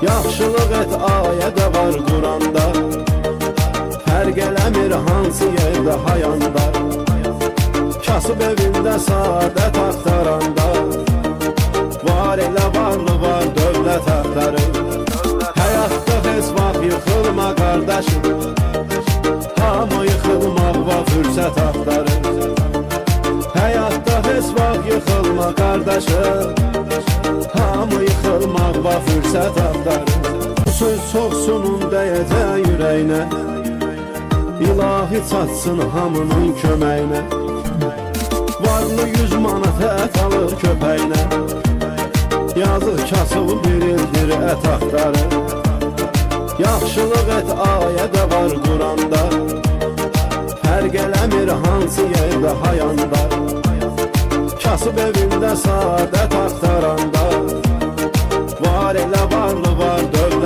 Yaxşılıq et ayədə var Quranda, fərq eləmir hansı yerdə hayanda. Kasıb evində saadət axtaranda, var elə varlı var dövlət axtarır. Həyatda heç vaxt yıxılma qardaşım, hamı yıxılmağa fürsət axtarır. Həyatda heç vaxt yıxılma qardaşım, hamı yıxılmağa fürsət axtarır. Bu söz çoxsunun dəyəcək ürəyinə, İlahi çatsın hamının köməyinə. Varlı 100 manat ət alır köpəyinə, yazıq kasıb bir ildir ət axtarır. Yaxşılıq et ayədə var Quranda, fərq eləmir hansı yerdə hayanda. Kasıb evində saadət axtaranda, var elə varlı var